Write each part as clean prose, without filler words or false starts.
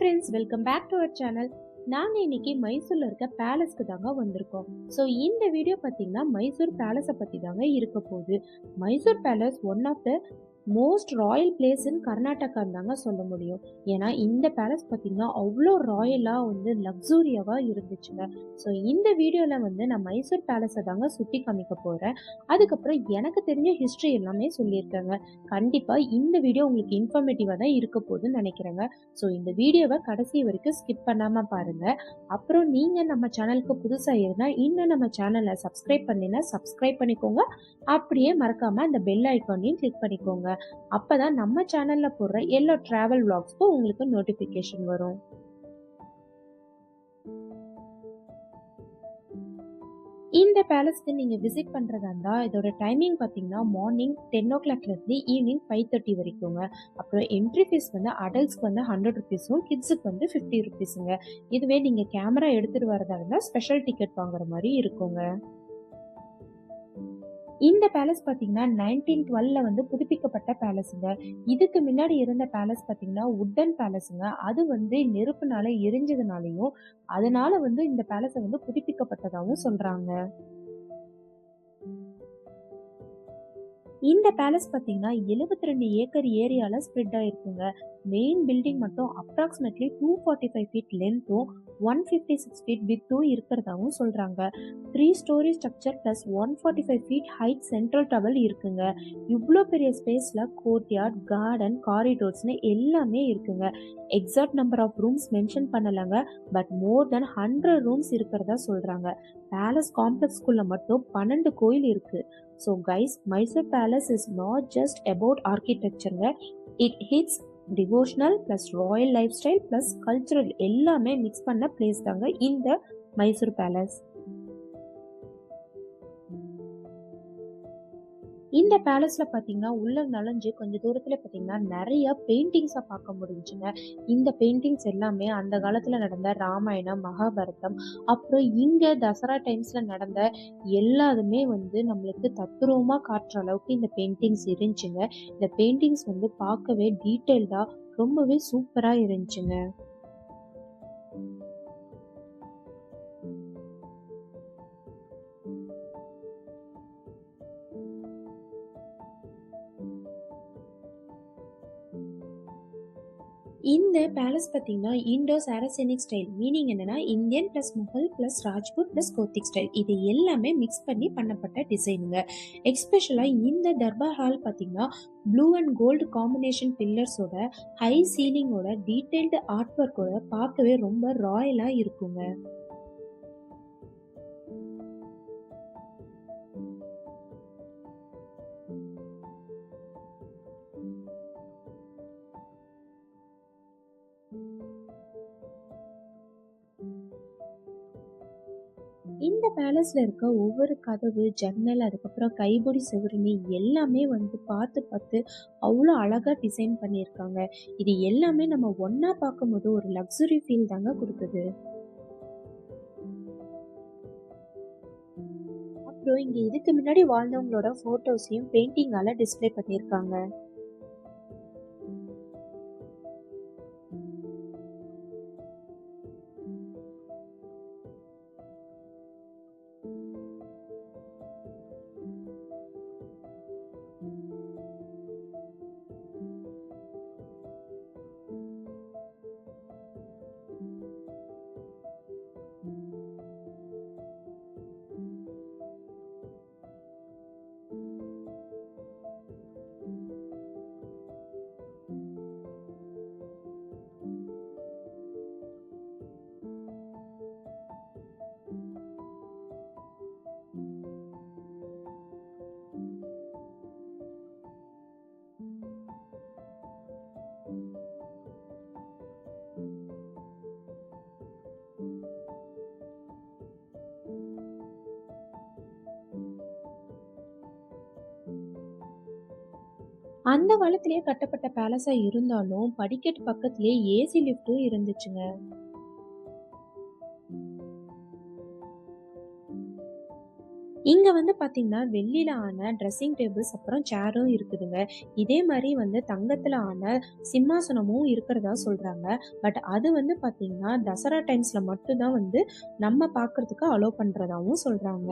Friends, welcome back to our channel. நாங்க இன்னைக்கு மைசூர்ல இருக்க பேலஸ்க்கு தாங்க வந்திருக்கோம். ஸோ இந்த வீடியோ பார்த்தீங்கன்னா மைசூர் பேலஸை பத்தி தாங்க இருக்க போகுது. Mysore palace one of the most royal place in கர்நாடகான்னு தாங்க சொல்ல முடியும். ஏன்னா இந்த பேலஸ் பார்த்தீங்கன்னா அவ்வளோ ராயலாக லக்ஸூரியாவாக இருந்துச்சுங்க. ஸோ இந்த வீடியோவில் நான் மைசூர் பேலஸை தாங்க சுற்றி காமிக்க போகிறேன். அதுக்கப்புறம் எனக்கு தெரிஞ்ச ஹிஸ்ட்ரி எல்லாமே சொல்லியிருக்கேங்க. கண்டிப்பாக இந்த வீடியோ உங்களுக்கு இன்ஃபர்மேட்டிவாக தான் இருக்க போகுதுன்னு நினைக்கிறேங்க. ஸோ இந்த வீடியோவை கடைசி வரைக்கும் ஸ்கிப் பண்ணாமல் பாருங்கள். அப்புறம் நீங்கள் நம்ம சேனலுக்கு புதுசாக இருந்தால் இன்னும் நம்ம சேனலை சப்ஸ்கிரைப் பண்ணினா சப்ஸ்கிரைப் பண்ணிக்கோங்க. அப்படியே மறக்காமல் அந்த பெல் ஐக்கானையும் கிளிக் பண்ணிக்கோங்க. அப்பதான் நம்ம சேனல்ல போடுற எல்லா டிராவல் vlogsக்கும் உங்களுக்கு நோட்டிபிகேஷன் வரும். இந்த பேலஸ்க்கு நீங்க விசிட் பண்றதா இருந்தா இதோட டைமிங் பாத்தீங்கன்னா மார்னிங் 10 o'clock இருந்து ஈவினிங் 5:30 வரைக்குங்க. அப்புறம் என்ட்ரி ஃபீஸ் அடல்ட்ஸ்க்கு 100 ருபீஸும் கிட்ஸுக்கு 50 ருபீஸுங்க. இதுவே நீங்க கேமரா எடுத்துட்டு வரதா இருந்தா ஸ்பெஷல் டிக்கெட் வாங்குற மாதிரி இருக்குங்க. இந்த பேலஸ் பார்த்தீங்கன்னா 1912 புதுப்பிக்கப்பட்ட பேலஸுங்க. இதுக்கு முன்னாடி இருந்த பேலஸ் பார்த்தீங்கன்னா வுட்டன் பேலஸுங்க. அது நெருப்புனால எரிஞ்சதுனாலையும் அதனால இந்த பேலஸை புதுப்பிக்கப்பட்டதாகவும் சொல்றாங்க. இந்த பேலஸ் பார்த்தீங்கன்னா 72 ஏக்கர் ஏரியால ஸ்ப்ரெட் ஆயிருக்குங்க. மெயின் பில்டிங் மட்டும் அப்ராக்சிமேட்லி 245 ஃபீட் லென்த்தும் 156 ஃபீட் வித்தும் இருக்கிறதாவும் சொல்றாங்க. 3 storey structure plus 145 feet height central tower இருக்குங்க. இவ்வளோ பெரிய ஸ்பேஸ்ல கோர்ட்யார்ட், கார்டன், காரிடோர்ஸ்னு எல்லாமே இருக்குங்க. Exact number of rooms mention பண்ணலங்க. பட் மோர் தென் 100 ரூம்ஸ் இருக்கிறதா சொல்றாங்க. பேலஸ் காம்ப்ளெக்ஸ்குள்ள மட்டும் 12 கோயில் இருக்கு. So guys, Mysore Palace is not just about architecture. It hits devotional plus royal lifestyle plus cultural எல்லாமே மிக்ஸ் பண்ண பிளேஸ் தாங்க இந்த மைசூர் பேலஸ். இந்த பேலஸ்ல பாத்தீங்கன்னா உள்ள நுழைஞ்சு கொஞ்சம் தூரத்துல பாத்தீங்கன்னா நிறைய பெயிண்டிங்ஸை பார்க்க முடிஞ்சுங்க. இந்த பெயிண்டிங்ஸ் எல்லாமே அந்த காலத்துல நடந்த ராமாயணம், மகாபாரதம், அப்புறம் இங்க தசரா டைம்ஸ்ல நடந்த எல்லாருமே நம்மளுக்கு தத்ரூபமா காட்டுற அளவுக்கு இந்த பெயிண்டிங்ஸ் இருந்துச்சுங்க. இந்த பெயிண்டிங்ஸ் பார்க்கவே டீட்டெயில்டா ரொம்பவே சூப்பரா இருந்துச்சுங்க. இந்த பேலஸ் பார்த்தீங்கன்னா இண்டோ சாரசெனிக் ஸ்டைல், மீனிங் என்னன்னா Indian plus Mughal plus Rajput plus Gothic style, இது எல்லாமே மிக்ஸ் பண்ணி பண்ணப்பட்ட டிசைனுங்க. எக்ஸ்பெஷலா இந்த தர்பார் ஹால் பார்த்தீங்கன்னா ப்ளூ அண்ட் கோல்டு காம்பினேஷன் பில்லர்ஸோட ஹை சீலிங்கோட டீடைல்டு ஆர்ட் ஒர்க்கோட பார்க்கவே ரொம்ப ராயலா இருக்குங்க. இந்த பேலஸ்ல இருக்க ஒவ்வொரு கதவு, ஜன்னல், அதுக்கப்புறம் கைப்பிடி சுவருன்னு எல்லாமே பார்த்து பார்த்து அவ்வளோ அழகா டிசைன் பண்ணியிருக்காங்க. இது எல்லாமே நம்ம ஒன்னா பார்க்கும்போது ஒரு லக்ஸுரி ஃபீல் தாங்க கொடுக்குது. அப்புறம் இங்க இதுக்கு முன்னாடி வாழ்ந்தவங்களோட போட்டோஸையும் பெயிண்டிங்கால டிஸ்ப்ளே பண்ணியிருக்காங்க. அந்த காலத்திலேயே கட்டப்பட்ட பேலஸா இருந்தாலும் படிக்கட்டு பக்கத்திலேயே ஏசி லிஃப்ட்டும் இருந்துச்சுங்க. இங்க வந்து பார்த்தீங்கன்னா, வெள்ளியில ஆன ட்ரெஸ்ஸிங் டேபிள்ஸ் அப்புறம் சேரும் இருக்குதுங்க. இதே மாரி வந்து தங்கத்துல ஆன சிம்மாசனமும் இருக்கிறதா சொல்றாங்க. பட் அது வந்து பார்த்தீங்கன்னா, தசரா டைம்ஸ்ல மட்டும் தான் வந்து நம்ம பார்க்கறதுக்கு அலோ பண்றதாவும் சொல்றாங்க.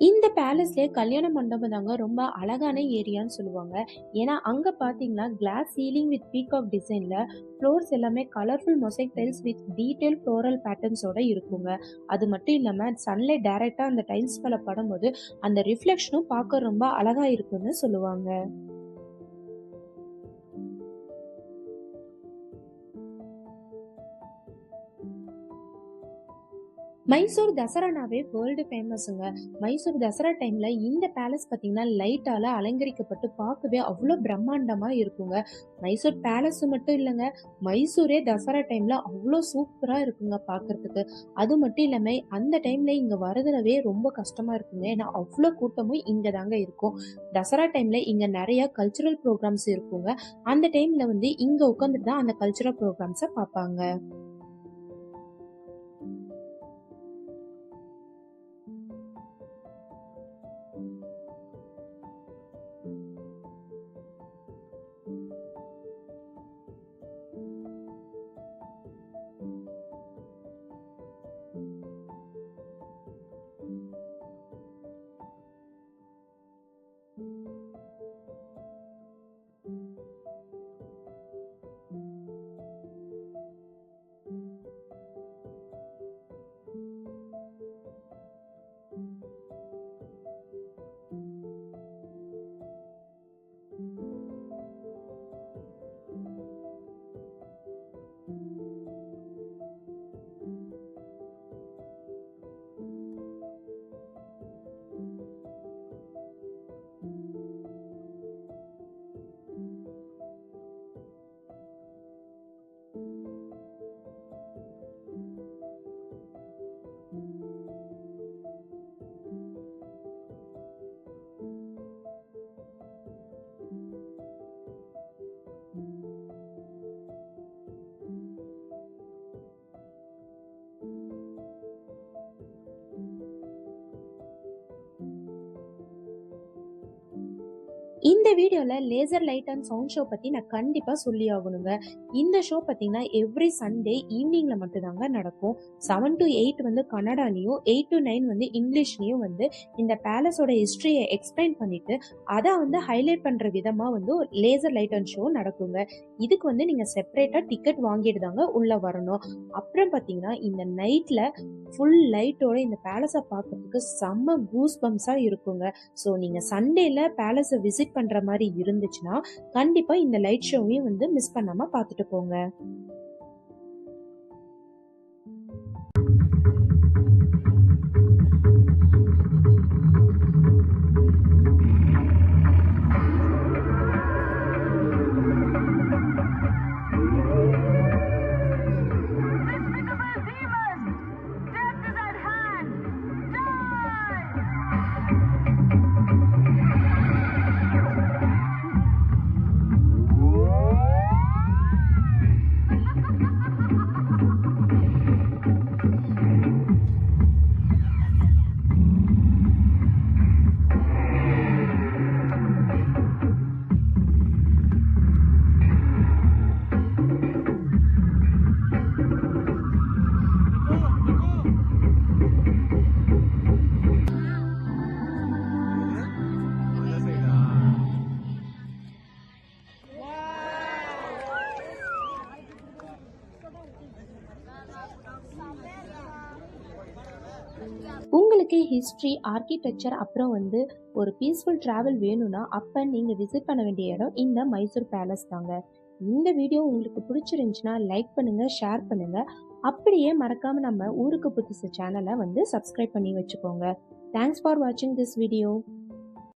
இந்த பேலஸ்லயே கல்யாண மண்டபம் தாங்க ரொம்ப அழகான ஏரியான்னு சொல்லுவாங்க. ஏன்னா, அங்க பார்த்தீங்கன்னா, கிளாஸ் சீலிங் வித் பீகாக் டிசைன்ல ஃப்ளோர்ஸ் எல்லாமே colourful mosaic tiles with detail floral பேட்டர்ன்ஸோட இருக்குங்க. அது மட்டும் இல்லாம சன்லைட் டைரக்ட்டா அந்த டைல்ஸ் மேல படும்போது, அந்த ரிஃப்ளெக்ஷனும் பார்க்க ரொம்ப அழகா இருக்குன்னு சொல்லுவாங்க. மைசூர் தசரானாவே வேர்ல்டு ஃபேமஸுங்க. மைசூர் தசரா டைம்ல இந்த பேலஸ் பார்த்தீங்கன்னா, லைட்டால அலங்கரிக்கப்பட்டு பார்க்கவே அவ்ளோ பிரம்மாண்டமா இருக்குங்க. மைசூர் பேலஸ் மட்டும் இல்லங்க, மைசூரே தசரா டைம்ல அவ்ளோ சூப்பரா இருக்குங்க பார்க்கறதுக்கு. அது மட்டும் இல்லாம அந்த டைம்ல இங்க வரதுலவே ரொம்ப கஷ்டமா இருக்குங்க. ஏன்னா, அவ்ளோ கூட்டமும் இங்க தாங்க இருக்கும். தசரா டைம்ல இங்க நெறைய கல்ச்சுரல் ப்ரோகிராம்ஸ் இருக்குங்க. அந்த டைம்ல வந்து இங்க உட்காந்துட்டு தான் அந்த கல்ச்சுரல் ப்ரோகிராம்ஸ பார்ப்பாங்க. இந்த வீடியோல laser light and sound show பத்தி நான் கண்டிப்பா சொல்லி ஆகணுங்க. இந்த ஷோ பார்த்தீங்கன்னா, எவ்ரி சண்டே ஈவினிங்ல மட்டும் தாங்க நடக்கும். 7 to 8 வந்து கன்னடாலயும், 8 to 9 வந்து இங்கிலீஷ்லயும் வந்து இந்த பேலஸோட ஹிஸ்டரிய எக்ஸ்பிளைன் பண்ணிட்டு, அத வந்து ஹைலைட் பண்ற விதமா வந்து ஒரு லேசர் லைட் அண்ட் ஷோ நடக்குங்க. இதுக்கு வந்து நீங்க செப்பரேட்டா டிக்கெட் வாங்கிட்டு தாங்க உள்ள வரணும். அப்புறம் பார்த்தீங்கன்னா, இந்த நைட்ல ஃபுல் லைட்டோட இந்த பேலஸ பார்க்கறதுக்கு செம்ம கூஸ் பம்ப்ஸா இருக்குங்க. ஸோ நீங்க சண்டேல பேலஸ விசிட் பண்ற மாரி இருந்துச்சுன்னா, கண்டிப்பா இந்த லைட் ஷோவையும் வந்து மிஸ் பண்ணாம பார்த்துட்டு போங்க. உங்களுக்கு ஹிஸ்ட்ரி, ஆர்க்கிடெக்சர் அப்புறம் வந்து ஒரு பீஸ்ஃபுல் டிராவல் வேணும்னா, அப்ப நீங்க விசிட் பண்ண வேண்டிய இடம் இந்த மைசூர் பேலஸ் தாங்க. இந்த வீடியோ உங்களுக்கு பிடிச்சிருந்துச்சுன்னா லைக் பண்ணுங்க, ஷேர் பண்ணுங்க. அப்படியே மறக்காம நம்ம ஊருக்கு புதுசு சேனலை வந்து சப்ஸ்கிரைப் பண்ணி வச்சுக்கோங்க. தேங்க்ஸ் ஃபார் வாட்சிங் திஸ் வீடியோ.